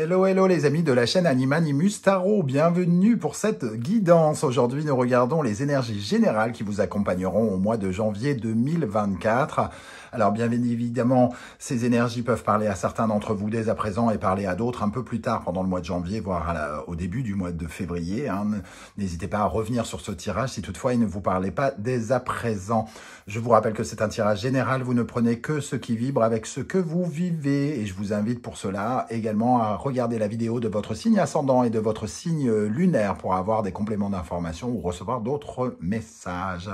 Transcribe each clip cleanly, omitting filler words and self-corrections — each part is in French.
Hello, hello les amis de la chaîne Animanimus Tarot, bienvenue pour cette guidance. Aujourd'hui, nous regardons les énergies générales qui vous accompagneront au mois de janvier 2024. Alors bien évidemment, ces énergies peuvent parler à certains d'entre vous dès à présent et parler à d'autres un peu plus tard pendant le mois de janvier, voire au début du mois de février. N'hésitez pas à revenir sur ce tirage si toutefois il ne vous parlait pas dès à présent. Je vous rappelle que c'est un tirage général, vous ne prenez que ce qui vibre avec ce que vous vivez. Et je vous invite pour cela également à regarder la vidéo de votre signe ascendant et de votre signe lunaire pour avoir des compléments d'information ou recevoir d'autres messages.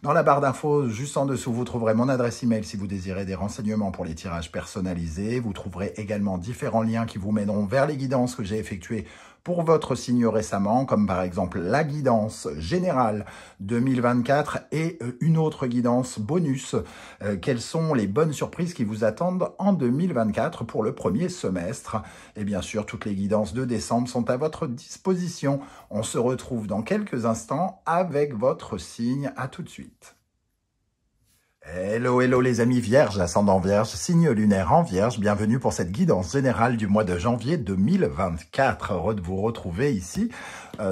Dans la barre d'infos, juste en dessous, vous trouverez mon adresse email si vous désirez des renseignements pour les tirages personnalisés. Vous trouverez également différents liens qui vous mèneront vers les guidances que j'ai effectuées pour votre signe récemment, comme par exemple la guidance générale 2024 et une autre guidance bonus. Quelles sont les bonnes surprises qui vous attendent en 2024 pour le premier semestre? Et bien sûr, toutes les guidances de décembre sont à votre disposition. On se retrouve dans quelques instants avec votre signe. À tout de suite. Hello, hello les amis vierges, ascendant vierge, signe lunaire en vierge, bienvenue pour cette guidance générale du mois de janvier 2024. Heureux de vous retrouver ici.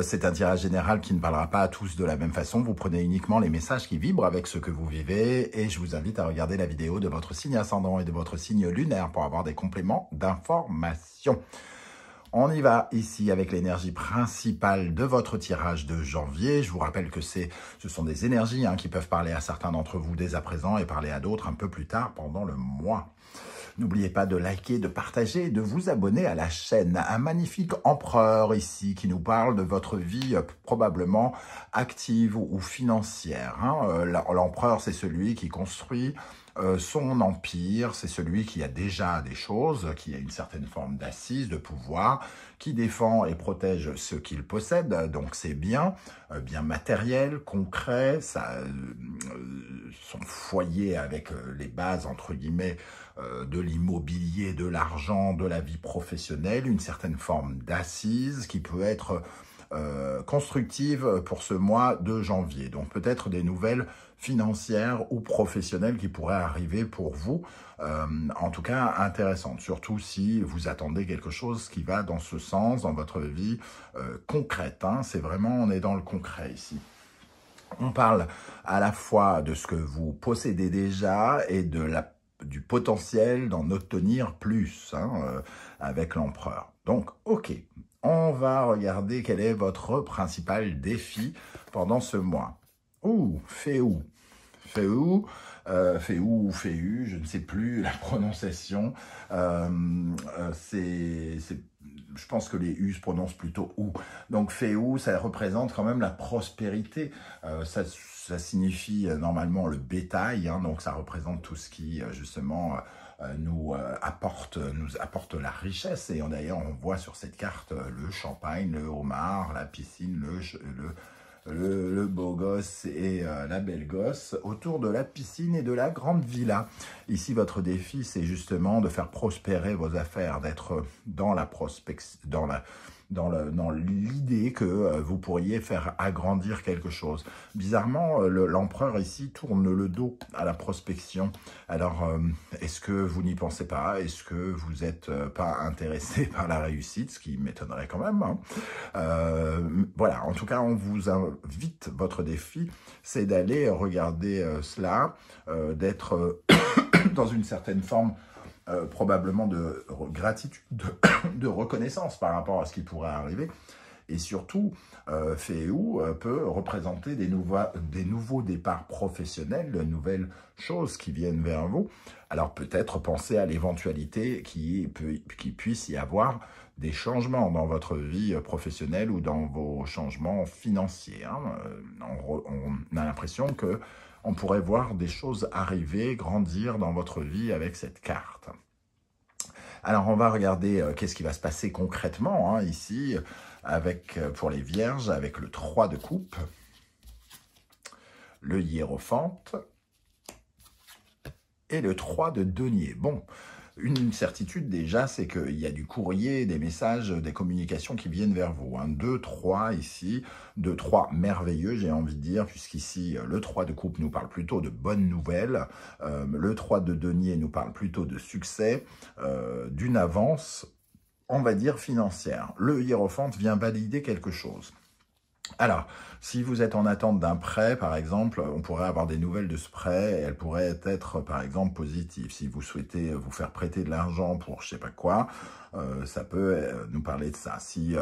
C'est un tirage général qui ne parlera pas à tous de la même façon. Vous prenez uniquement les messages qui vibrent avec ce que vous vivez et je vous invite à regarder la vidéo de votre signe ascendant et de votre signe lunaire pour avoir des compléments d'information. On y va ici avec l'énergie principale de votre tirage de janvier. Je vous rappelle que ce sont des énergies qui peuvent parler à certains d'entre vous dès à présent et parler à d'autres un peu plus tard pendant le mois. N'oubliez pas de liker, de partager et de vous abonner à la chaîne. Un magnifique empereur ici qui nous parle de votre vie probablement active ou financière. L'empereur, c'est celui qui construit son empire, c'est celui qui a déjà des choses, qui a une certaine forme d'assise, de pouvoir, qui défend et protège ce qu'il possède, donc c'est bien matériel, concret, son foyer avec les bases, entre guillemets, de l'immobilier, de l'argent, de la vie professionnelle, une certaine forme d'assise qui peut être constructive pour ce mois de janvier. Donc peut-être des nouvelles financières ou professionnelles qui pourraient arriver pour vous, en tout cas intéressantes, surtout si vous attendez quelque chose qui va dans ce sens, dans votre vie concrète. C'est vraiment, on est dans le concret ici. On parle à la fois de ce que vous possédez déjà et du potentiel d'en obtenir plus avec l'empereur. Donc, ok, on va regarder quel est votre principal défi pendant ce mois. Féou, ou Féu, je ne sais plus la prononciation. Je pense que les U se prononcent plutôt OU. Donc Féu, ça représente quand même la prospérité. Ça signifie normalement le bétail, donc ça représente tout ce qui justement nous apporte la richesse. Et d'ailleurs, on voit sur cette carte le champagne, le homard, la piscine, le beau gosse et la belle gosse autour de la piscine et de la grande villa. Ici, votre défi, c'est justement de faire prospérer vos affaires, d'être dans la prospection, dans l'idée que vous pourriez faire agrandir quelque chose. Bizarrement, l'empereur ici tourne le dos à la prospection. Alors, est-ce que vous n'y pensez pas? Est-ce que vous n'êtes pas intéressé par la réussite? Ce qui m'étonnerait quand même. Voilà, en tout cas, on vous invite, votre défi, c'est d'aller regarder cela, d'être dans une certaine forme probablement de gratitude, de reconnaissance par rapport à ce qui pourrait arriver. Et surtout, Féu peut représenter des nouveaux départs professionnels, de nouvelles choses qui viennent vers vous. Alors peut-être penser à l'éventualité qu'il puisse y avoir des changements dans votre vie professionnelle ou dans vos changements financiers. On a l'impression que on pourrait voir des choses arriver, grandir dans votre vie avec cette carte. Alors, on va regarder qu'est-ce qui va se passer concrètement ici, pour les vierges, avec le 3 de coupe, le hiérophante et le 3 de denier. Bon, une certitude déjà, c'est qu'il y a du courrier, des messages, des communications qui viennent vers vous. 2, 3 ici, 2, 3 merveilleux, j'ai envie de dire, puisqu'ici, le 3 de coupe nous parle plutôt de bonnes nouvelles, le 3 de denier nous parle plutôt de succès, d'une avance on va dire, financière. Le hiérophante vient valider quelque chose. Alors, si vous êtes en attente d'un prêt, par exemple, on pourrait avoir des nouvelles de ce prêt, et elles pourraient être, par exemple, positives. Si vous souhaitez vous faire prêter de l'argent pour je sais pas quoi, ça peut nous parler de ça. Si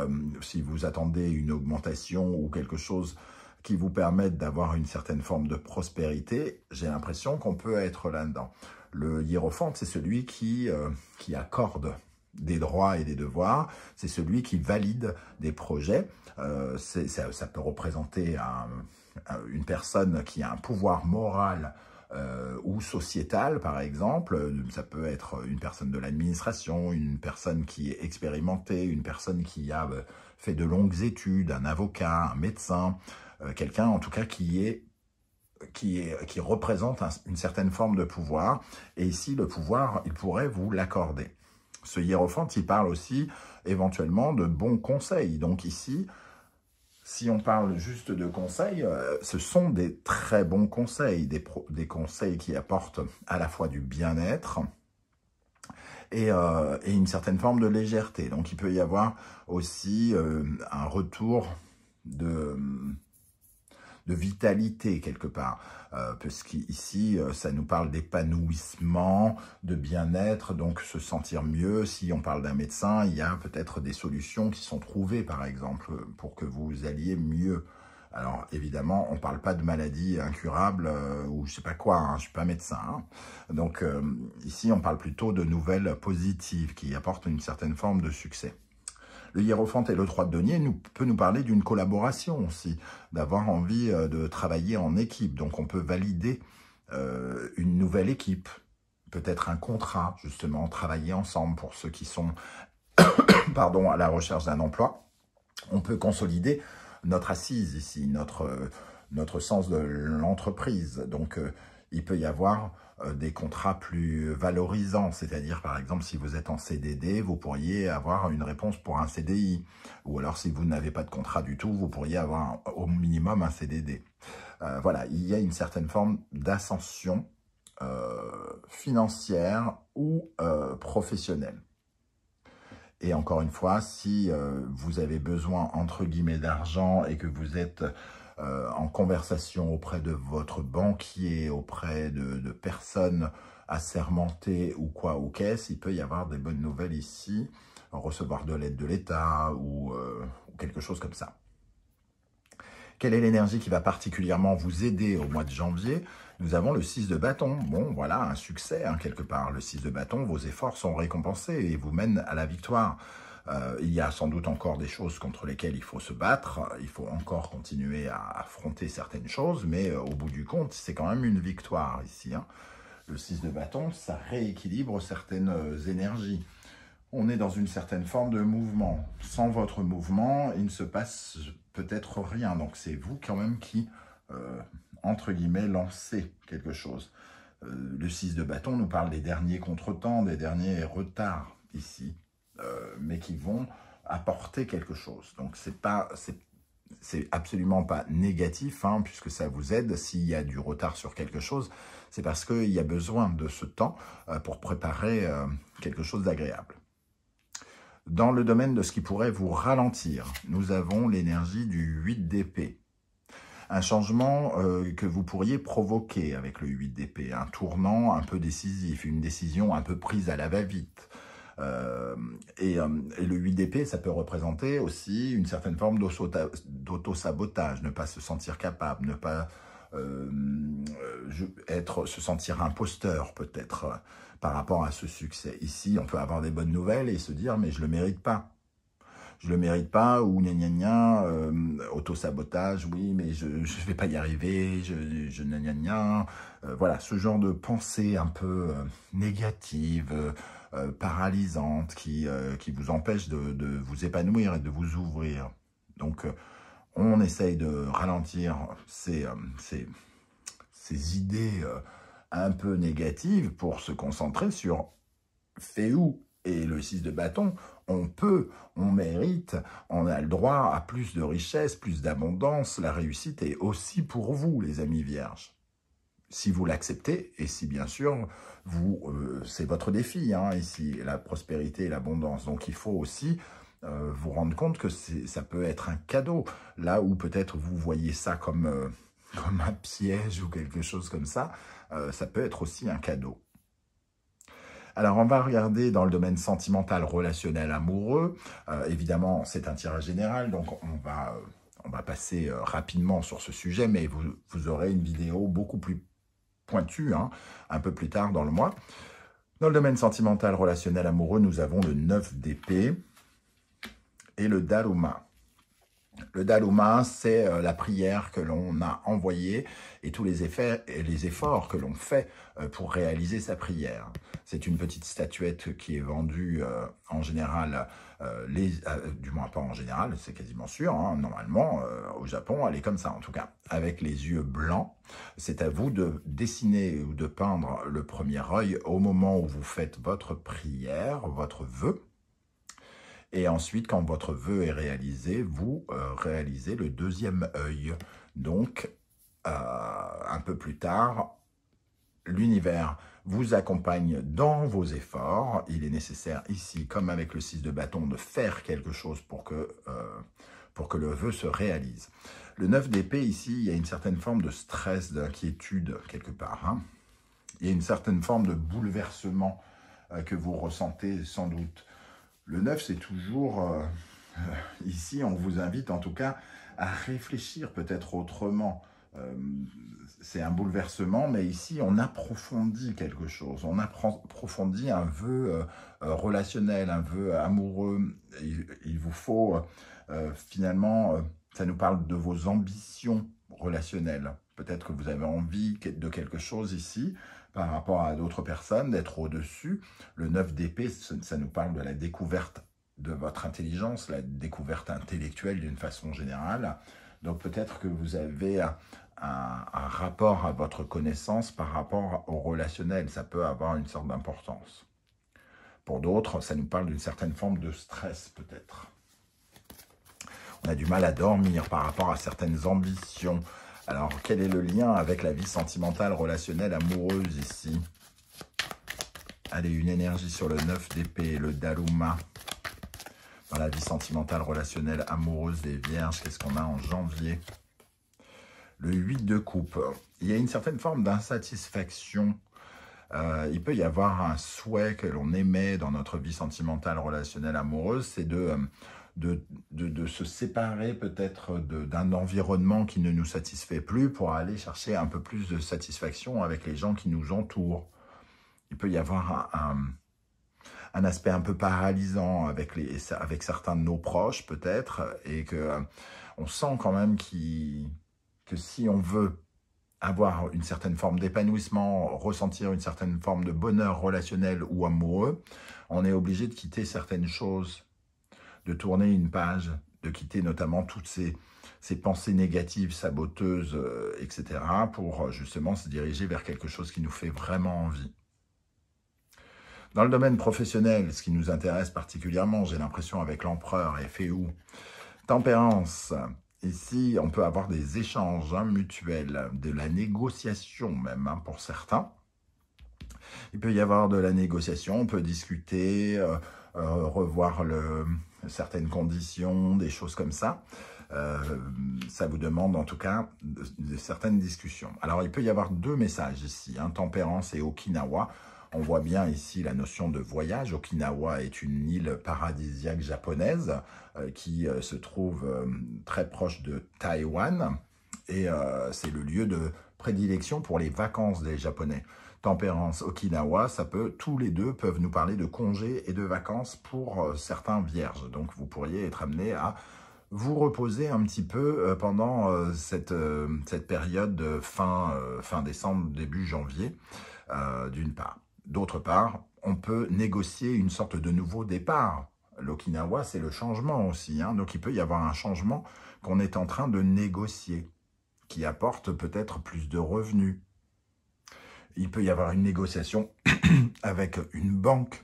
vous attendez une augmentation ou quelque chose qui vous permette d'avoir une certaine forme de prospérité, j'ai l'impression qu'on peut être là-dedans. Le hiérophante, c'est celui qui accorde des droits et des devoirs, c'est celui qui valide des projets. Ça peut représenter une personne qui a un pouvoir moral ou sociétal, par exemple. Ça peut être une personne de l'administration, une personne qui est expérimentée, une personne qui a fait de longues études, un avocat, un médecin, quelqu'un en tout cas qui représente une certaine forme de pouvoir. Et ici, le pouvoir, il pourrait vous l'accorder. Ce hiérophante, il parle aussi éventuellement de bons conseils. Donc ici, si on parle juste de conseils, ce sont des très bons conseils, des conseils qui apportent à la fois du bien-être et une certaine forme de légèreté. Donc il peut y avoir aussi un retour de vitalité quelque part, parce qu'ici, ça nous parle d'épanouissement, de bien-être, donc se sentir mieux. Si on parle d'un médecin, il y a peut-être des solutions qui sont trouvées, par exemple, pour que vous alliez mieux. Alors, évidemment, on ne parle pas de maladies incurables ou je ne sais pas quoi, hein, je ne suis pas médecin. Hein. Donc, ici, on parle plutôt de nouvelles positives qui apportent une certaine forme de succès. Le hiérophante et le 3 de denier peut nous parler d'une collaboration aussi, d'avoir envie de travailler en équipe. Donc on peut valider une nouvelle équipe, peut-être un contrat, justement, travailler ensemble pour ceux qui sont pardon, à la recherche d'un emploi. On peut consolider notre assise ici, notre sens de l'entreprise. Donc il peut y avoir des contrats plus valorisants, c'est-à-dire par exemple si vous êtes en CDD, vous pourriez avoir une réponse pour un CDI, ou alors si vous n'avez pas de contrat du tout, vous pourriez avoir au minimum un CDD. Voilà, il y a une certaine forme d'ascension financière ou professionnelle. Et encore une fois, si vous avez besoin, entre guillemets, d'argent et que vous êtes en conversation auprès de votre banquier, auprès de personnes assermentées ou quoi ou qu'est-ce, il peut y avoir des bonnes nouvelles ici, recevoir de l'aide de l'État ou quelque chose comme ça. Quelle est l'énergie qui va particulièrement vous aider au mois de janvier? Nous avons le 6 de bâton. Bon, voilà, un succès, hein, quelque part. Le 6 de bâton, vos efforts sont récompensés et vous mènent à la victoire. Il y a sans doute encore des choses contre lesquelles il faut se battre. Il faut encore continuer à affronter certaines choses, mais au bout du compte, c'est quand même une victoire ici. Hein. Le 6 de bâton, ça rééquilibre certaines énergies. On est dans une certaine forme de mouvement. Sans votre mouvement, il ne se passe peut-être rien. Donc c'est vous quand même qui, entre guillemets, lancez quelque chose. Le 6 de bâton nous parle des derniers contretemps, des derniers retards ici, mais qui vont apporter quelque chose. Donc c'est absolument pas négatif, hein, puisque ça vous aide. S'il y a du retard sur quelque chose, c'est parce qu'il y a besoin de ce temps pour préparer quelque chose d'agréable. Dans le domaine de ce qui pourrait vous ralentir, nous avons l'énergie du 8 d'épée. Un changement que vous pourriez provoquer avec le 8 d'épée, un tournant un peu décisif, une décision un peu prise à la va-vite. Et le 8 d'épée, ça peut représenter aussi une certaine forme d'auto-sabotage, ne pas se sentir capable, ne pas se sentir imposteur peut-être par rapport à ce succès. Ici, on peut avoir des bonnes nouvelles et se dire « mais je le mérite pas ». Je le mérite pas, ou gna gna gna, auto-sabotage, oui, mais je vais pas y arriver, je gna gna gna. Voilà, ce genre de pensée un peu négative, paralysante, qui vous empêche de vous épanouir et de vous ouvrir. Donc, on essaye de ralentir ces idées un peu négatives pour se concentrer sur « fais où ?» Et le 6 de bâton, on peut, on mérite, on a le droit à plus de richesse, plus d'abondance. La réussite est aussi pour vous, les amis vierges. si vous l'acceptez et si bien sûr, c'est votre défi hein, ici, la prospérité et l'abondance. Donc il faut aussi vous rendre compte que ça peut être un cadeau, là où peut-être vous voyez ça comme un piège ou quelque chose comme ça peut être aussi un cadeau. Alors, on va regarder dans le domaine sentimental, relationnel, amoureux. Évidemment, c'est un tirage général, donc on va passer rapidement sur ce sujet, mais vous aurez une vidéo beaucoup plus pointue, hein, un peu plus tard dans le mois. Dans le domaine sentimental, relationnel, amoureux, nous avons le 9 d'épée et le Daruma. Le Daruma, c'est la prière que l'on a envoyée et tous les efforts que l'on fait pour réaliser sa prière. C'est une petite statuette qui est vendue en général, du moins pas en général, c'est quasiment sûr, hein, normalement au Japon, elle est comme ça en tout cas, avec les yeux blancs. C'est à vous de dessiner ou de peindre le premier œil au moment où vous faites votre prière, votre vœu. Et ensuite, quand votre vœu est réalisé, vous réalisez le deuxième œil. Donc, un peu plus tard, l'univers vous accompagne dans vos efforts. Il est nécessaire ici, comme avec le 6 de bâton, de faire quelque chose pour que le vœu se réalise. Le 9 d'épée, ici, il y a une certaine forme de stress, d'inquiétude, quelque part. Hein. Il y a une certaine forme de bouleversement que vous ressentez sans doute. Le 9, c'est toujours, ici, on vous invite en tout cas à réfléchir peut-être autrement. C'est un bouleversement, mais ici, on approfondit quelque chose. On approfondit un vœu relationnel, un vœu amoureux. Il vous faut, finalement, ça nous parle de vos ambitions relationnelles. Peut-être que vous avez envie de quelque chose ici, par rapport à d'autres personnes, d'être au-dessus. Le 9 d'épée, ça nous parle de la découverte de votre intelligence, la découverte intellectuelle d'une façon générale. Donc peut-être que vous avez un rapport à votre connaissance par rapport au relationnel. Ça peut avoir une sorte d'importance. Pour d'autres, ça nous parle d'une certaine forme de stress peut-être. On a du mal à dormir par rapport à certaines ambitions. Alors, quel est le lien avec la vie sentimentale, relationnelle, amoureuse ici? Allez, une énergie sur le 9 d'épée, le Daruma. Dans la vie sentimentale, relationnelle, amoureuse des Vierges, qu'est-ce qu'on a en janvier? Le 8 de coupe. Il y a une certaine forme d'insatisfaction. Il peut y avoir un souhait que l'on émet dans notre vie sentimentale, relationnelle, amoureuse, c'est de se séparer peut-être d'un environnement qui ne nous satisfait plus pour aller chercher un peu plus de satisfaction avec les gens qui nous entourent. Il peut y avoir un aspect un peu paralysant avec certains de nos proches peut-être, et que on sent quand même que si on veut avoir une certaine forme d'épanouissement, ressentir une certaine forme de bonheur relationnel ou amoureux, on est obligé de quitter certaines choses, de tourner une page, de quitter notamment toutes ces pensées négatives, saboteuses, etc., pour justement se diriger vers quelque chose qui nous fait vraiment envie. Dans le domaine professionnel, ce qui nous intéresse particulièrement, j'ai l'impression avec l'empereur et Féou, tempérance. Ici, on peut avoir des échanges mutuels, de la négociation même pour certains. Il peut y avoir de la négociation, on peut discuter, revoir certaines conditions, des choses comme ça. Ça vous demande en tout cas de certaines discussions. Alors, il peut y avoir deux messages ici, hein, tempérance et Okinawa. On voit bien ici la notion de voyage. Okinawa est une île paradisiaque japonaise qui se trouve très proche de Taïwan. Et c'est le lieu de prédilection pour les vacances des Japonais. Tempérance, Okinawa, tous les deux peuvent nous parler de congés et de vacances pour certains vierges. Donc vous pourriez être amené à vous reposer un petit peu pendant cette période de fin décembre, début janvier, d'une part. D'autre part, on peut négocier une sorte de nouveau départ. L'Okinawa, c'est le changement aussi, hein. Donc il peut y avoir un changement qu'on est en train de négocier, qui apporte peut-être plus de revenus. Il peut y avoir une négociation avec une banque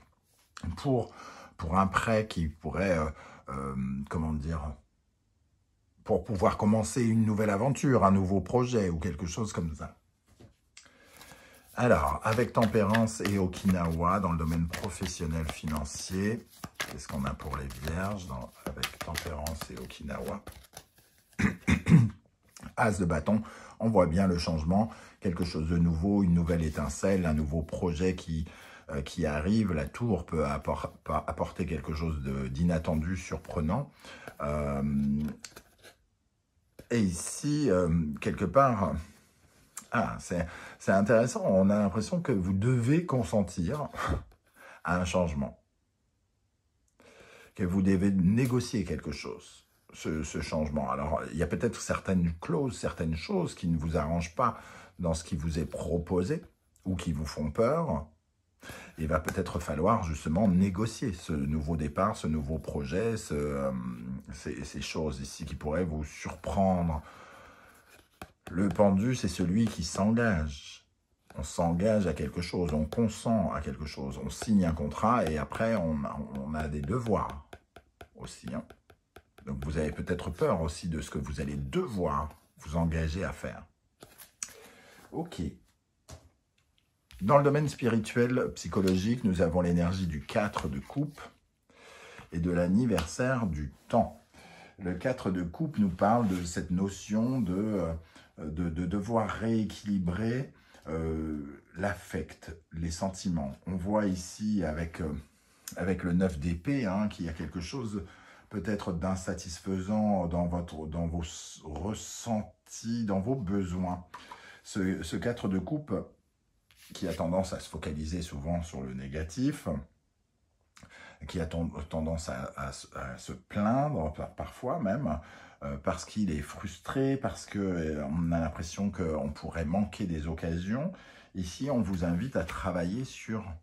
pour un prêt qui pourrait, comment dire, pour pouvoir commencer une nouvelle aventure, un nouveau projet ou quelque chose comme ça. Alors, avec Tempérance et Okinawa, dans le domaine professionnel financier, qu'est-ce qu'on a pour les vierges avec Tempérance et Okinawa? As de bâton, on voit bien le changement, quelque chose de nouveau, une nouvelle étincelle, un nouveau projet qui arrive. La tour peut apporter quelque chose d'inattendu, surprenant. Et ici, quelque part... Ah, c'est intéressant, on a l'impression que vous devez consentir à un changement, que vous devez négocier quelque chose, ce changement. Alors, il y a peut-être certaines clauses, certaines choses qui ne vous arrangent pas dans ce qui vous est proposé ou qui vous font peur. Il va peut-être falloir justement négocier ce nouveau départ, ce nouveau projet, ces choses ici qui pourraient vous surprendre. Le pendu, c'est celui qui s'engage. On s'engage à quelque chose, on consent à quelque chose, on signe un contrat et après on a des devoirs aussi. Hein. Donc vous avez peut-être peur aussi de ce que vous allez devoir vous engager à faire. Ok. Dans le domaine spirituel, psychologique, nous avons l'énergie du 4 de coupe et de l'anniversaire du temps. Le 4 de coupe nous parle de cette notion de devoir rééquilibrer l'affect, les sentiments. On voit ici avec le 9 d'épée hein, qu'il y a quelque chose peut-être d'insatisfaisant dans vos ressentis, dans vos besoins. Ce 4 de coupe qui a tendance à se focaliser souvent sur le négatif, qui a tendance à se plaindre parfois même, parce qu'il est frustré, parce qu'on a l'impression qu'on pourrait manquer des occasions. Ici, on vous invite à travailler sur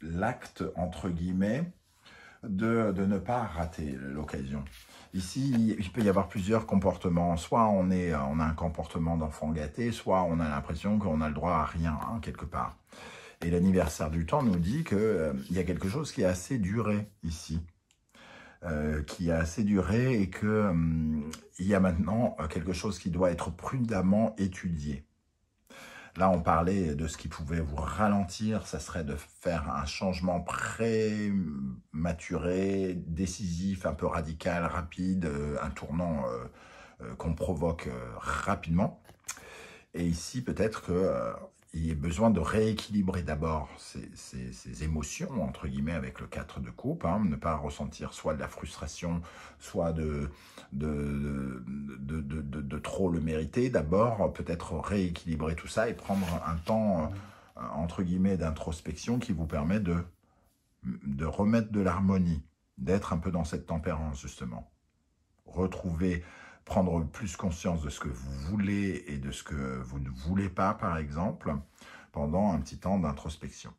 l'acte, entre guillemets, de ne pas rater l'occasion. Ici, il peut y avoir plusieurs comportements. Soit on a un comportement d'enfant gâté, soit on a l'impression qu'on a le droit à rien, hein, quelque part. Et l'anniversaire du temps nous dit qu'il y a quelque chose qui a assez duré ici. Qui a assez duré et qu'il y a maintenant quelque chose qui doit être prudemment étudié. Là, on parlait de ce qui pouvait vous ralentir, ça serait de faire un changement prématuré, décisif, un peu radical, rapide, un tournant qu'on provoque rapidement. Et ici, peut-être qu'il y ait besoin de rééquilibrer d'abord ces émotions, entre guillemets, avec le 4 de coupe, hein, ne pas ressentir soit de la frustration, soit de trop le mériter. D'abord, peut-être rééquilibrer tout ça et prendre un temps, entre guillemets, d'introspection qui vous permet de remettre de l'harmonie, d'être un peu dans cette tempérance, justement. Prendre plus conscience de ce que vous voulez et de ce que vous ne voulez pas, par exemple, pendant un petit temps d'introspection.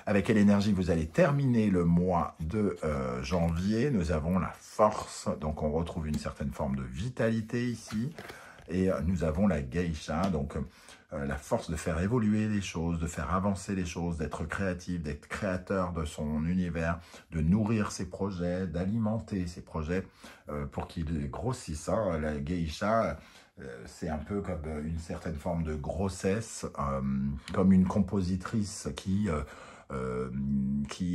Avec quelle énergie vous allez terminer le mois de janvier? Nous avons la force, donc on retrouve une certaine forme de vitalité ici. Et nous avons la geisha, donc la force de faire évoluer les choses, de faire avancer les choses, d'être créatif, d'être créateur de son univers, de nourrir ses projets, d'alimenter ses projets pour qu'ils grossissent. Hein. La geisha, c'est un peu comme une certaine forme de grossesse, comme une compositrice qui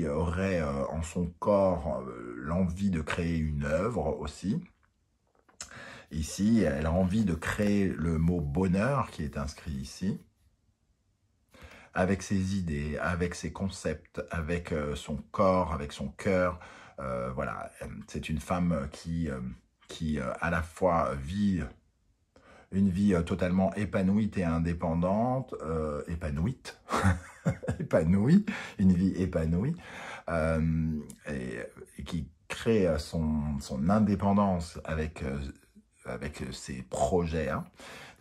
aurait en son corps l'envie de créer une œuvre aussi. Ici, elle a envie de créer le mot bonheur qui est inscrit ici, avec ses idées, avec ses concepts, avec son corps, avec son cœur. Voilà, c'est une femme qui à la fois vit une vie totalement épanouie et indépendante, épanouie, une vie épanouie, et qui crée son indépendance avec ses projets. Hein.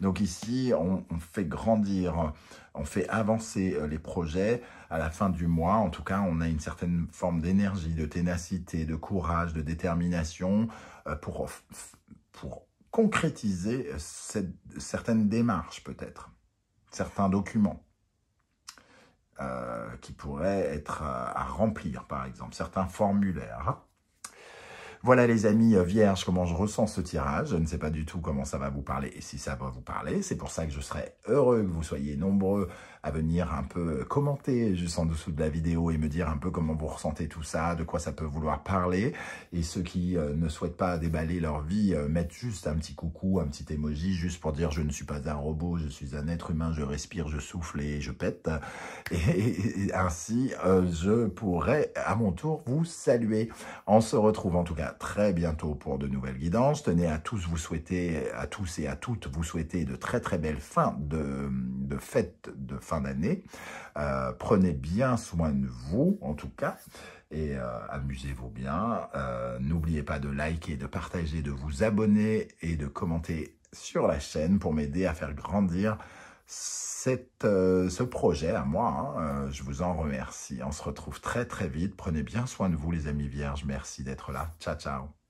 Donc ici, on fait grandir, on fait avancer les projets. À la fin du mois, en tout cas, on a une certaine forme d'énergie, de ténacité, de courage, de détermination pour concrétiser certaines démarches peut-être, certains documents qui pourraient être à remplir, par exemple, certains formulaires. Voilà les amis vierges, comment je ressens ce tirage. Je ne sais pas du tout comment ça va vous parler et si ça va vous parler. C'est pour ça que je serais heureux que vous soyez nombreux à venir un peu commenter juste en dessous de la vidéo et me dire un peu comment vous ressentez tout ça, de quoi ça peut vouloir parler. Et ceux qui ne souhaitent pas déballer leur vie, mettent juste un petit coucou, un petit emoji, juste pour dire je ne suis pas un robot, je suis un être humain, je respire, je souffle et je pète. Et ainsi, je pourrais à mon tour vous saluer. On se retrouve en tout cas très bientôt pour de nouvelles guidances. Tenez à tous vous souhaiter, à tous et à toutes vous souhaiter de très très belles fins de fêtes de fin d'année. Prenez bien soin de vous en tout cas et amusez-vous bien. N'oubliez pas de liker, de partager, de vous abonner et de commenter sur la chaîne pour m'aider à faire grandir ce projet à moi. Je vous en remercie. On se retrouve très très vite. Prenez bien soin de vous les amis vierges. Merci d'être là. Ciao, ciao.